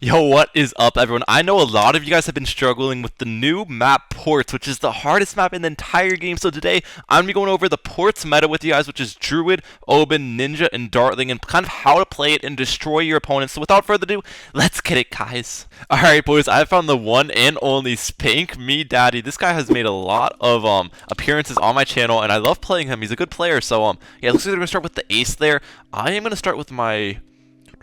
Yo, what is up, everyone? I know a lot of you guys have been struggling with the new map Ports, which is the hardest map in the entire game. So today, I'm going to be going over the Ports meta with you guys, which is Druid, Oben, Ninja, and Dartling, and kind of how to play it and destroy your opponents. So without further ado, let's get it, guys. Alright, boys, I found the one and only Spank Me Daddy. This guy has made a lot of appearances on my channel, and I love playing him. He's a good player. So, yeah, looks like we're going to start with the Ace there. I am going to start with my...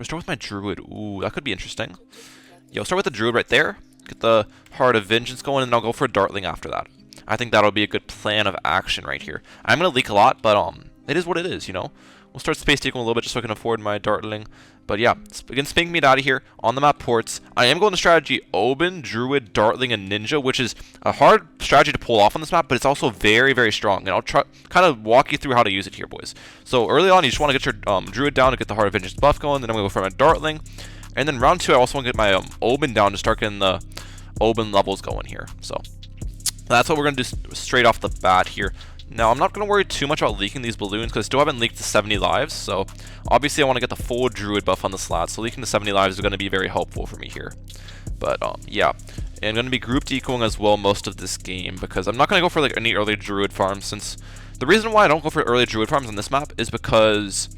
Druid. Ooh, that could be interesting. Yeah, I'll start with the Druid right there. Get the Heart of Vengeance going, and then I'll go for a Dartling after that. I think that'll be a good plan of action right here. I'm going to leak a lot, but it is what it is, you know? We'll start Space Taking a little bit just so I can afford my Dartling. But yeah, again, Spank Me Daddy here on the map Ports. I am going to strategy Oben, Druid, Dartling, and Ninja, which is a hard strategy to pull off on this map, but it's also very, very strong. And I'll try kind of walk you through how to use it here, boys. So early on, you just want to get your Druid down to get the Heart of Vengeance buff going. Then I'm going to go for my Dartling. And then round 2, I also want to get my Oben down to start getting the Oben levels going here. So that's what we're going to do straight off the bat here. Now, I'm not going to worry too much about leaking these balloons because I still haven't leaked to 70 lives. So, obviously, I want to get the full Druid buff on the slot. So, leaking to 70 lives is going to be very helpful for me here. But, yeah. And I'm going to be group decoing as well most of this game because I'm not going to go for like any early Druid farms, since the reason why I don't go for early Druid farms on this map is because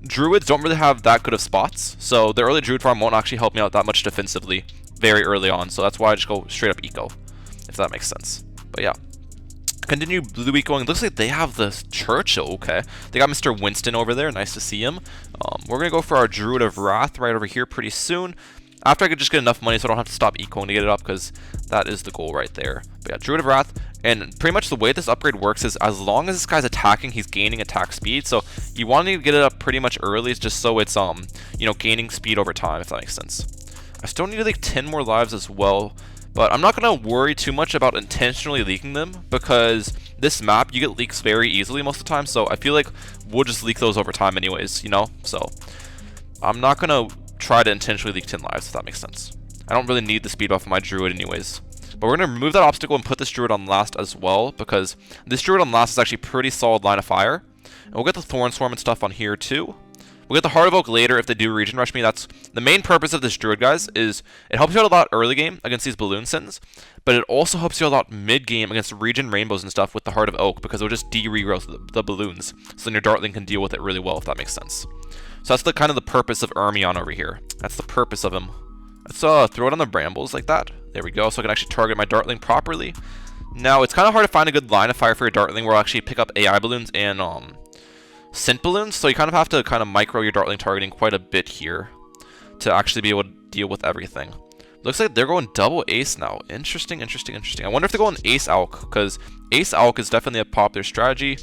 Druids don't really have that good of spots. So, the early Druid farm won't actually help me out that much defensively very early on. So, that's why I just go straight up eco, if that makes sense. But, yeah. Continue blue ecoing. Looks like they have the Churchill. Okay, they got Mr. Winston over there. Nice to see him. We're gonna go for our Druid of Wrath right over here pretty soon. After I could just get enough money so I don't have to stop ecoing to get it up, because that is the goal right there. But yeah, Druid of Wrath. And pretty much the way this upgrade works is as long as this guy's attacking, he's gaining attack speed. So you want to get it up pretty much early, just so it's you know, gaining speed over time, if that makes sense. I still need like 10 more lives as well. But I'm not going to worry too much about intentionally leaking them, because this map, you get leaks very easily most of the time, so I feel like we'll just leak those over time anyways, you know? So I'm not going to try to intentionally leak 10 lives, if that makes sense. I don't really need the speed buff of my Druid anyways. But we're going to remove that obstacle and put this Druid on last as well, because this Druid on last is actually pretty solid line of fire. And we'll get the Thorn Swarm and stuff on here too. We'll get the Heart of Oak later if they do Region Rush me. That's the main purpose of this Druid, guys, is it helps you out a lot early game against these Balloon Sins, but it also helps you a lot mid-game against Region Rainbows and stuff with the Heart of Oak, because it'll just de-regrowth the Balloons, so then your Dartling can deal with it really well, if that makes sense. So that's the kind of the purpose of Ermion over here. That's the purpose of him. Let's throw it on the Brambles like that. There we go, so I can actually target my Dartling properly. Now, it's kind of hard to find a good line of fire for your Dartling where I'll actually pick up AI Balloons and Scent Balloons, so you kind of have to kind of micro your Dartling targeting quite a bit here to actually be able to deal with everything. Looks like they're going double Ace now. Interesting, interesting, interesting. I wonder if they're going Ace Alk, because Ace Alk is definitely a popular strategy.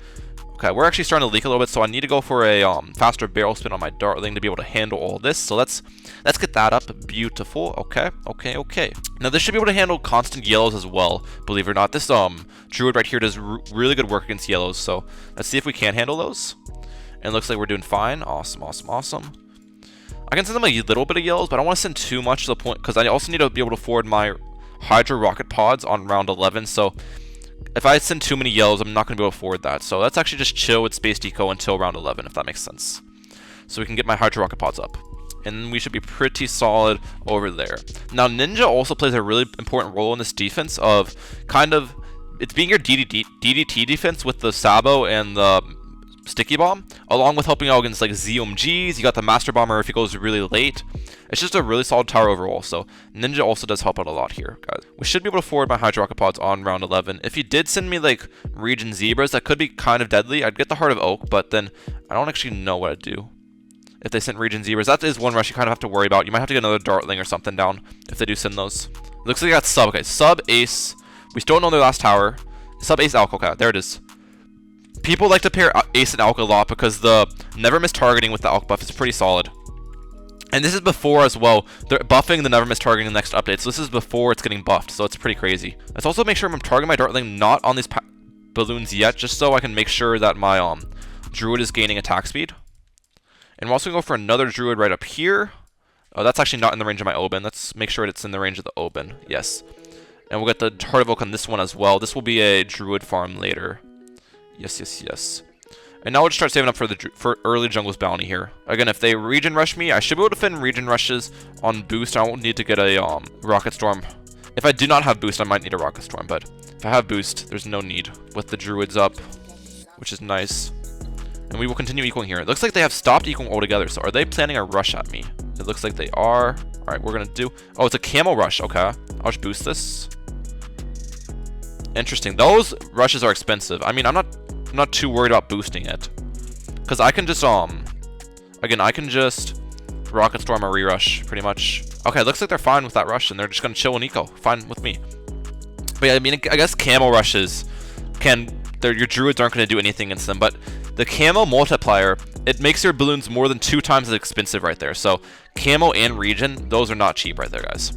Okay, we're actually starting to leak a little bit, so I need to go for a faster barrel spin on my Dartling to be able to handle all this. So let's get that up. Beautiful. Okay, okay, okay. Now this should be able to handle constant yellows as well, believe it or not. This Druid right here does really good work against yellows, so let's see if we can handle those. And it looks like we're doing fine. Awesome, awesome, awesome. I can send them a little bit of yellows, but I don't want to send too much to the point, because I also need to be able to forward my Hydro Rocket Pods on round 11, so if I send too many yellows, I'm not going to be able to forward that. So let's actually just chill with Space Deco until round 11, if that makes sense. So we can get my Hydro Rocket Pods up. And we should be pretty solid over there. Now, Ninja also plays a really important role in this defense of kind of, it's being your DDT defense with the Sabo and the Sticky Bomb, along with helping out against like ZOMGs. You got the Master Bomber if he goes really late. It's just a really solid tower overall, so Ninja also does help out a lot here, guys. We should be able to forward my Hydro Rocket Pods on round 11. If you did send me like Region Zebras, that could be kind of deadly. I'd get the Heart of Oak, but then I don't actually know what I'd do if they sent Region Zebras. That is one rush you kind of have to worry about. You might have to get another Dartling or something down if they do send those. Looks like I got Sub. Okay, Sub, Ace. We still don't know their last tower. Sub, Ace, Alk. Okay, there it is. People like to pair Ace and Alk a lot because the never miss targeting with the Alk buff is pretty solid. And this is before as well. They're buffing the never miss targeting in the next update, so this is before it's getting buffed, so it's pretty crazy. Let's also make sure I'm targeting my Dartling not on these balloons yet, just so I can make sure that my Druid is gaining attack speed. And we're also going to go for another Druid right up here. Oh, that's actually not in the range of my Oben. Let's make sure it's in the range of the Oben. Yes. And we'll get the Heart of Oak on this one as well. This will be a Druid farm later. Yes, yes, yes. And now we'll just start saving up for early Jungle's Bounty here. Again, if they region rush me, I should be able to defend region rushes on boost. I won't need to get a Rocket Storm. If I do not have boost, I might need a Rocket Storm, but if I have boost, there's no need. With the Druids up, which is nice. And we will continue equaling here. It looks like they have stopped equaling altogether, so are they planning a rush at me? It looks like they are. Alright, we're gonna do... Oh, it's a Camel Rush. Okay. I'll just boost this. Interesting. Those rushes are expensive. I mean, I'm not too worried about boosting it. Because I can just, again, I can just Rocket Storm or Re-Rush, pretty much. Okay, it looks like they're fine with that rush, and they're just gonna chill and eco. Fine with me. But yeah, I mean, I guess Camel Rushes your Druids aren't gonna do anything against them, but the Camo multiplier, it makes your balloons more than 2 times as expensive right there. So Camo and Regen, those are not cheap right there, guys.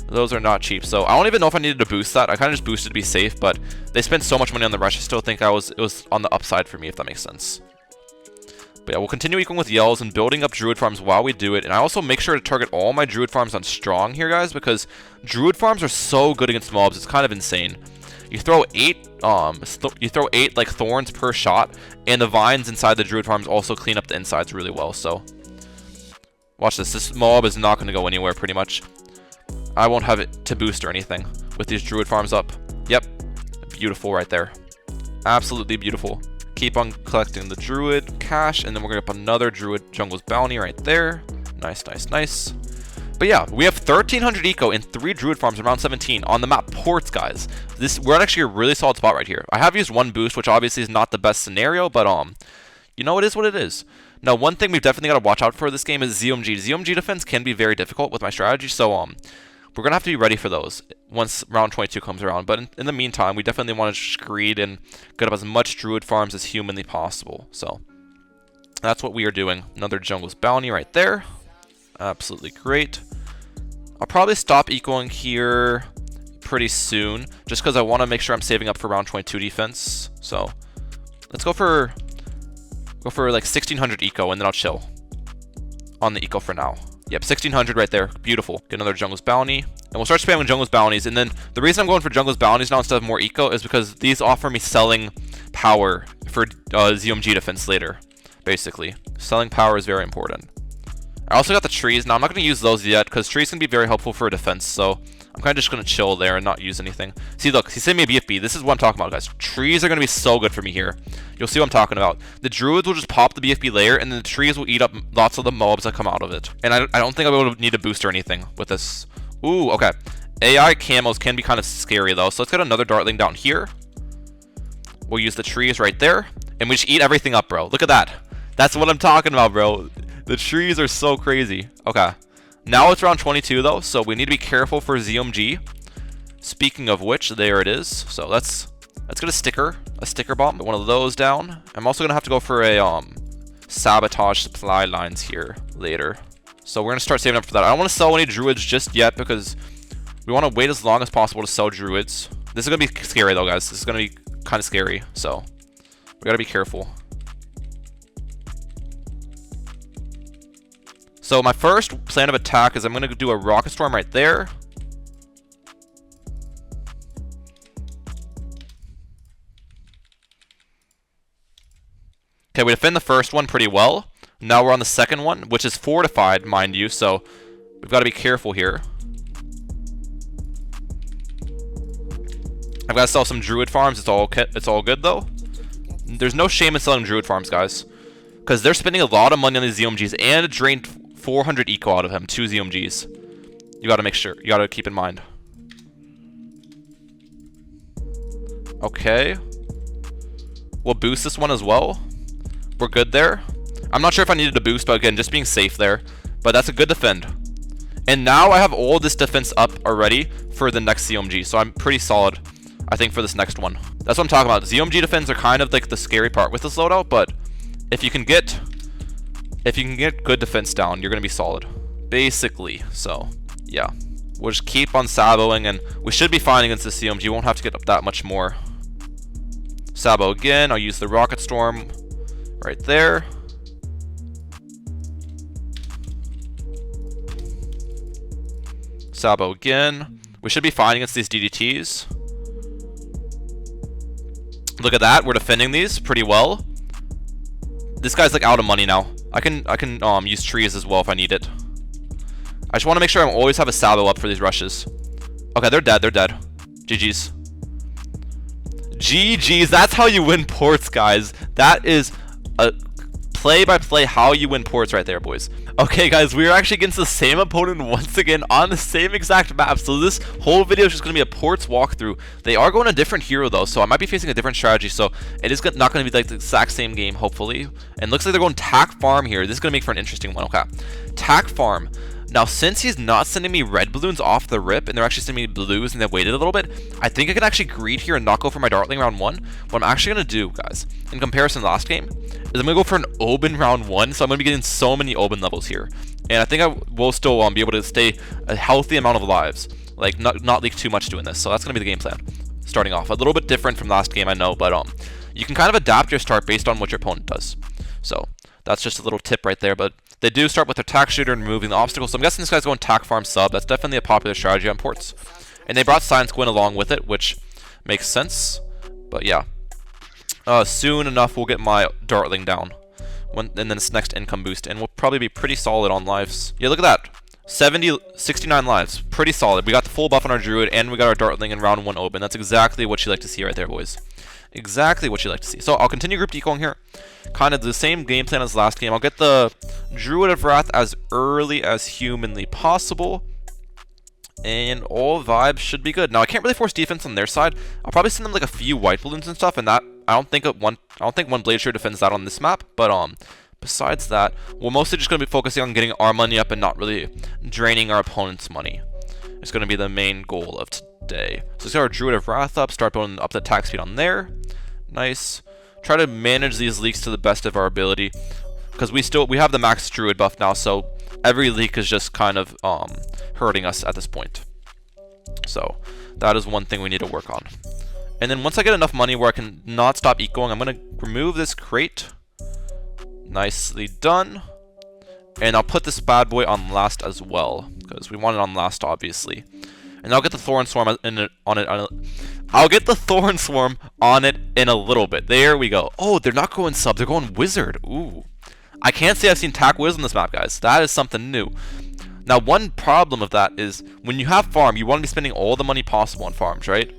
Those are not cheap. So I don't even know if I needed to boost that. I kind of just boosted to be safe, but they spent so much money on the rush. I still think it was on the upside for me, if that makes sense. But yeah, we'll continue equaling with yells and building up Druid farms while we do it. And I also make sure to target all my Druid farms on strong here, guys, because Druid farms are so good against mobs. It's kind of insane. You throw 8 like thorns per shot, and the vines inside the Druid farms also clean up the insides really well. So watch this. This mob is not going to go anywhere pretty much. I won't have it to boost or anything with these Druid farms up. Yep. Beautiful right there. Absolutely beautiful. Keep on collecting the Druid cash, and then we're going to up another Druid Jungle's Bounty right there. Nice, nice, nice. But yeah, we have 1,300 eco and 3 Druid farms around 17 on the map Ports, guys. We're actually a really solid spot right here. I have used 1 boost, which obviously is not the best scenario, but you know, it is what it is. Now, one thing we've definitely got to watch out for this game is ZOMG. ZOMG defense can be very difficult with my strategy, so we're going to have to be ready for those once round 22 comes around. But in the meantime, we definitely want to screed and get up as much Druid farms as humanly possible. So that's what we are doing. Another Jungle's Bounty right there. Absolutely great. I'll probably stop equaling here pretty soon, just because I want to make sure I'm saving up for round 22 defense. So let's go for like 1,600 eco, and then I'll chill on the eco for now. Yep, 1,600 right there. Beautiful. Get another Jungle's Bounty. And we'll start spamming Jungle's Bounties. And then the reason I'm going for Jungle's Bounties now instead of more eco is because these offer me selling power for ZOMG defense later, basically. Selling power is very important. I also got the trees. Now, I'm not going to use those yet because trees can be very helpful for defense. So I'm kind of just going to chill there and not use anything. See, look, he sent me a BFB. This is what I'm talking about, guys. Trees are going to be so good for me here. You'll see what I'm talking about. The Druids will just pop the BFB layer, and then the trees will eat up lots of the mobs that come out of it. And I don't think I'll need a boost or anything with this. Ooh, okay. AI camos can be kind of scary, though. So let's get another Dartling down here. We'll use the trees right there. And we just eat everything up, bro. Look at that. That's what I'm talking about, bro. The trees are so crazy. Okay. Now it's round 22, though, so we need to be careful for ZOMG. Speaking of which, there it is. So let's get a sticker bomb. Get one of those down. I'm also going to have to go for a sabotage supply lines here later. So we're going to start saving up for that. I don't want to sell any Druids just yet because we want to wait as long as possible to sell Druids. This is going to be scary, though, guys. This is going to be kind of scary, so we got to be careful. So my first plan of attack is I'm going to do a Rocket Storm right there. Okay, we defend the first one pretty well. Now we're on the second one, which is fortified, mind you, so we've got to be careful here. I've got to sell some Druid farms. It's all good, though. There's no shame in selling Druid farms, guys, because they're spending a lot of money on these ZOMGs, and it drained 400 eco out of him, 2 ZOMGs. You got to make sure. You got to keep in mind. Okay. We'll boost this one as well. We're good there. I'm not sure if I needed to boost, but again, just being safe there. But that's a good defend. And now I have all this defense up already for the next ZOMG, so I'm pretty solid, I think, for this next one. That's what I'm talking about. ZOMG defense are kind of like the scary part with this loadout, but if you can get good defense down, you're going to be solid, basically. So, yeah. We'll just keep on saboing, and we should be fine against this ZOMG. You won't have to get up that much more. Sabo again. I'll use the Rocket Storm right there. Sabo again. We should be fine against these DDTs. Look at that. We're defending these pretty well. This guy's like out of money now. I can use trees as well if I need it. I just want to make sure I always have a Sabo up for these rushes. Okay, they're dead. They're dead. GG's. GG's. That's how you win ports, guys. That is a play-by-play how you win ports right there, boys. Okay, guys, we are actually against the same opponent once again on the same exact map. So this whole video is just going to be a ports walkthrough. They are going a different hero, though, so I might be facing a different strategy. So it is not going to be like the exact same game, hopefully. And looks like they're going tack farm here. This is going to make for an interesting one. Okay, tack farm. Now, since he's not sending me red balloons off the rip, and they're actually sending me blues, and they've waited a little bit, I think I can actually greed here and not go for my Dartling round 1. What I'm actually going to do, guys, in comparison to last game, is I'm going to go for an Oben round 1, so I'm going to be getting so many Oben levels here. And I think I will still be able to stay a healthy amount of lives, like not leak too much doing this. So that's going to be the game plan, starting off. A little bit different from last game, I know, but you can kind of adapt your start based on what your opponent does. So that's just a little tip right there, but they do start with their tack shooter and removing the obstacles. So I'm guessing this guy's going tack farm sub. That's definitely a popular strategy on ports. And they brought Science Gwyn along with it, which makes sense. But yeah. Soon enough, we'll get my Dartling down. And then this next income boost. And we'll probably be pretty solid on lives. Yeah, look at that. 69 lives. Pretty solid. We got the full buff on our Druid, and we got our Dartling in round 1 Oben. That's exactly what you like to see right there, boys. Exactly what you like to see. So I'll continue group decoing here. Kind of the same game plan as last game. I'll get the Druid of Wrath as early as humanly possible. And all vibes should be good. Now I can't really force defense on their side. I'll probably send them like a few white balloons and stuff, and that I don't think one Blade Shear defends that on this map. But besides that, we're mostly just gonna be focusing on getting our money up and not really draining our opponent's money. It's gonna be the main goal of today. So let's get our Druid of Wrath up, start building up the attack speed on there. Nice. Try to manage these leaks to the best of our ability, because we have the max Druid buff now, so every leak is just kind of hurting us at this point. So that is one thing we need to work on. And then once I get enough money where I can not stop ecoing, I'm gonna remove this crate. Nicely done. And I'll put this bad boy on last as well, because we want it on last, obviously. And I'll get the Thorn Swarm I'll get the Thorn Swarm on it in a little bit. There we go. Oh, they're not going sub, they're going wizard. Ooh. I can't say I've seen tack wiz on this map, guys. That is something new. Now, one problem of that is when you have farm, you want to be spending all the money possible on farms, right?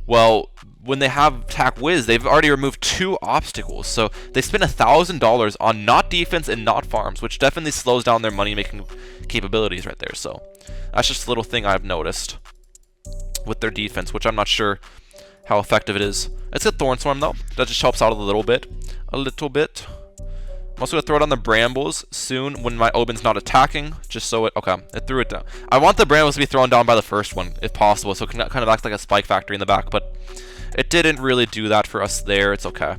Well, when they have tack wiz, they've already removed 2 obstacles. So they spend $1,000 on not defense and not farms, which definitely slows down their money making capabilities right there. So that's just a little thing I've noticed with their defense, which I'm not sure how effective it is. Let's get Thorn Swarm though. That just helps out a little bit. I'm also going to throw it on the Brambles soon when my Oben's not attacking, just so it threw it down. I want the Brambles to be thrown down by the first one, if possible, so it can kind of act like a spike factory in the back, but it didn't really do that for us there. It's okay.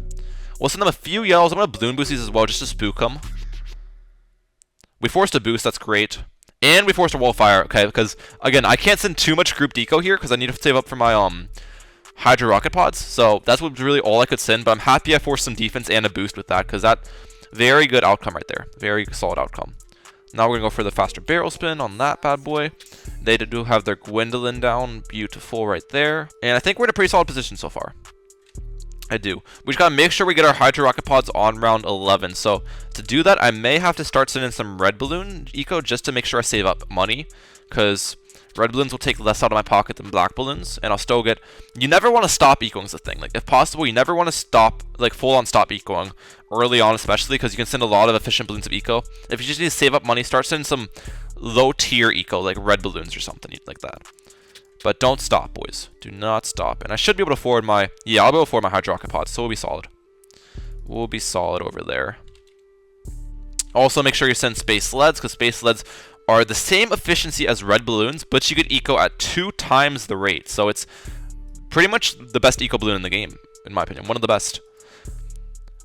We'll send them a few yellows. I'm going to Balloon boost these as well, just to spook them. We forced a boost, that's great. And we forced a wall fire, okay, because, again, I can't send too much group deco here, because I need to save up for my, Hydro Rocket Pods, so that's really all I could send, but I'm happy I forced some defense and a boost with that, because that, very good outcome right there. Very solid outcome. Now we're going to go for the faster barrel spin on that bad boy. They do have their Gwendolyn down, beautiful right there. And I think we're in a pretty solid position so far. I do. We just got to make sure we get our Hydro Rocket Pods on round 11, so to do that, I may have to start sending some red balloon eco just to make sure I save up money, because red balloons will take less out of my pocket than black balloons, and I'll still get... You never want to stop ecoing is the thing. Like, if possible, you never want to stop, like, full-on stop ecoing early on, especially, because you can send a lot of efficient balloons of eco. If you just need to save up money, start sending some low-tier eco, like red balloons or something like that. But don't stop, boys. Do not stop. And I should be able to forward my... Yeah, I'll be able to forward my Hydro Rocket Pods, so we'll be solid. We'll be solid over there. Also, make sure you send Space Sleds, because Space Sleds are the same efficiency as red balloons, but you get eco at 2 times the rate. So it's pretty much the best eco balloon in the game, in my opinion. One of the best.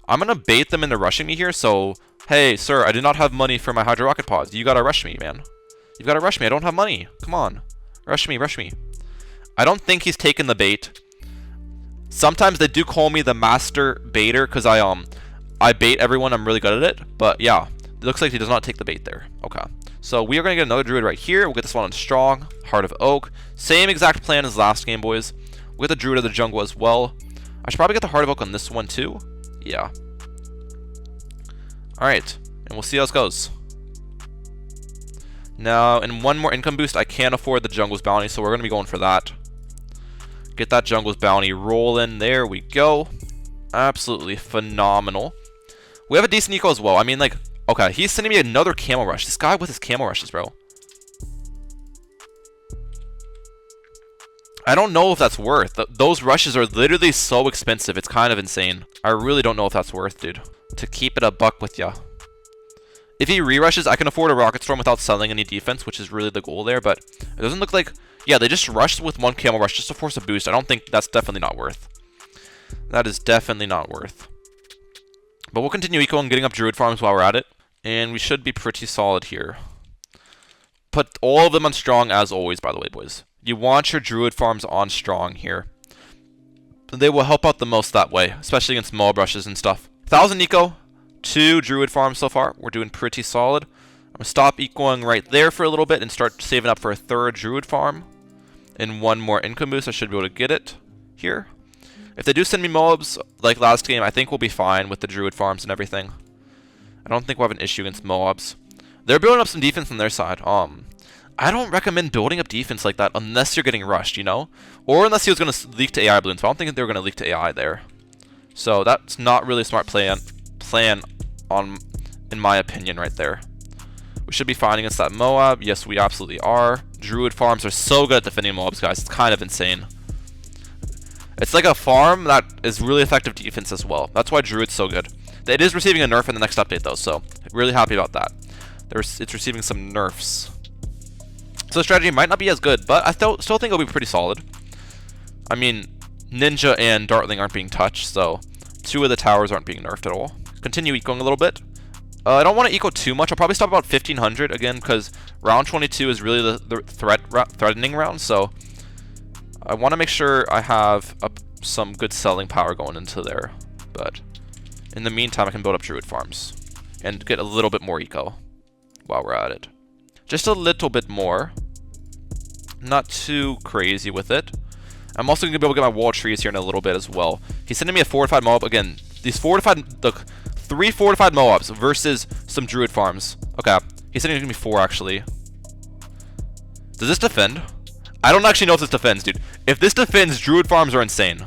I'm going to bait them into rushing me here, so... Hey, sir, I did not have money for my Hydro Rocket Pods. You gotta rush me, man. You've gotta rush me. I don't have money. Come on. Rush me, rush me. I don't think he's taken the bait. Sometimes they do call me the master baiter, because I bait everyone. I'm really good at it. But yeah, it looks like he does not take the bait there. Okay. So we are going to get another Druid right here. We'll get this one on Strong. Heart of Oak. Same exact plan as last game, boys. We'll get the Druid of the Jungle as well. I should probably get the Heart of Oak on this one too. Yeah. Alright, and we'll see how this goes. Now, in one more income boost, I can't afford the Jungle's Bounty, so we're going to be going for that. Get that Jungle's Bounty rolling. There we go. Absolutely phenomenal. We have a decent eco as well. I mean, like, okay, he's sending me another Camel Rush. This guy with his Camel Rushes, bro. I don't know if that's worth. Those rushes are literally so expensive. It's kind of insane. I really don't know if that's worth, dude. To keep it a buck with ya. If he re-rushes, I can afford a Rocket Storm without selling any defense, which is really the goal there, but it doesn't look like... Yeah, they just rushed with one Camel Rush just to force a boost. I don't think that's definitely not worth. That is definitely not worth. But we'll continue eco and getting up Druid farms while we're at it. And we should be pretty solid here. Put all of them on strong as always, by the way, boys. You want your Druid farms on strong here. They will help out the most that way, especially against Mob Rushes and stuff. 1000 eco. 2 Druid farms so far. We're doing pretty solid. I'm going to stop ecoing right there for a little bit and start saving up for a 3rd Druid farm. And 1 more income boost. I should be able to get it here. If they do send me mobs like last game, I think we'll be fine with the Druid farms and everything. I don't think we'll have an issue against mobs. They're building up some defense on their side. I don't recommend building up defense like that unless you're getting rushed, you know? Or unless he was going to leak to AI Bloons. But I don't think they were going to leak to AI there. So that's not really a smart plan in my opinion right there. We should be fine against that Moab. Yes, we absolutely are. Druid farms are so good at defending Moabs, guys. It's kind of insane. It's like a farm that is really effective defense as well. That's why Druid's so good. It is receiving a nerf in the next update though, so really happy about that. It's receiving some nerfs. So the strategy might not be as good, but I still think it'll be pretty solid. I mean, Ninja and Dartling aren't being touched, so 2 of the towers aren't being nerfed at all. Continue ecoing a little bit. I don't want to eco too much. I'll probably stop about 1500 again, because round 22 is really the threatening round, so I want to make sure I have some good selling power going into there. But in the meantime, I can build up Druid farms and get a little bit more eco while we're at it. Just a little bit more. Not too crazy with it. I'm also going to be able to get my wall trees here in a little bit as well. He's sending me a fortified mob. Again, these fortified... Look, 3 fortified Moabs versus some Druid farms. Okay, he's sending me 4 actually. Does this defend? I don't actually know if this defends, dude. If this defends, Druid farms are insane.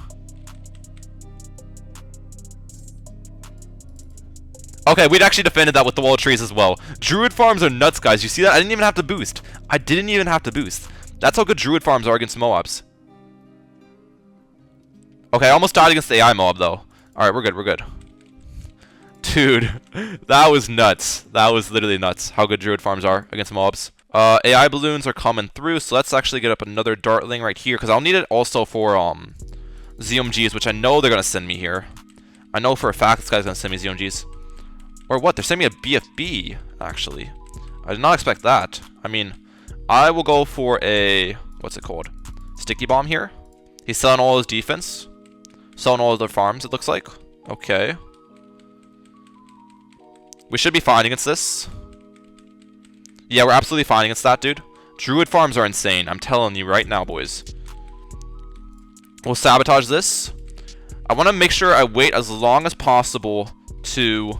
Okay, we'd actually defended that with the wall of trees as well. Druid farms are nuts, guys. You see that? I didn't even have to boost. I didn't even have to boost. That's how good Druid farms are against Moabs. Okay, I almost died against the AI Moab, though. Alright, we're good, we're good. Dude, that was nuts. That was literally nuts, how good Druid farms are against mobs. AI Bloons are coming through, so let's actually get up another Dartling right here, because I'll need it also for ZMGs, which I know they're going to send me here. I know for a fact this guy's going to send me ZMGs. Or what? They're sending me a BFB, actually. I did not expect that. I mean, I will go for a... What's it called? Sticky Bomb here. He's selling all his defense. Selling all of their farms, it looks like. Okay. We should be fine against this. Yeah, we're absolutely fine against that, dude. Druid farms are insane. I'm telling you right now, boys. We'll sabotage this. I want to make sure I wait as long as possible to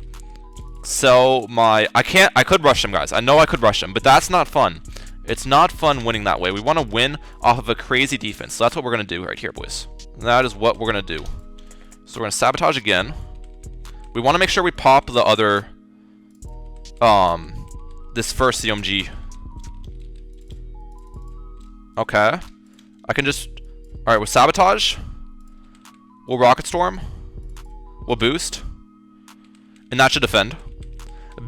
sell my... I could rush him, guys. I know I could rush him, but that's not fun. It's not fun winning that way. We want to win off of a crazy defense. So that's what we're going to do right here, boys. That is what we're going to do. So we're going to sabotage again. We want to make sure we pop the other... this first CMG. Okay. I can just... Alright, we'll sabotage. We'll Rocket Storm. We'll boost. And that should defend.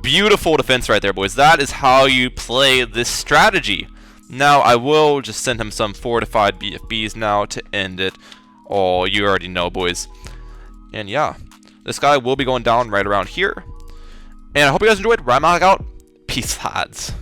Beautiful defense right there, boys. That is how you play this strategy. Now, I will just send him some fortified BFBs now to end it. Oh, you already know, boys. And yeah, this guy will be going down right around here. And I hope you guys enjoyed. Mehalic out. Peace, lads.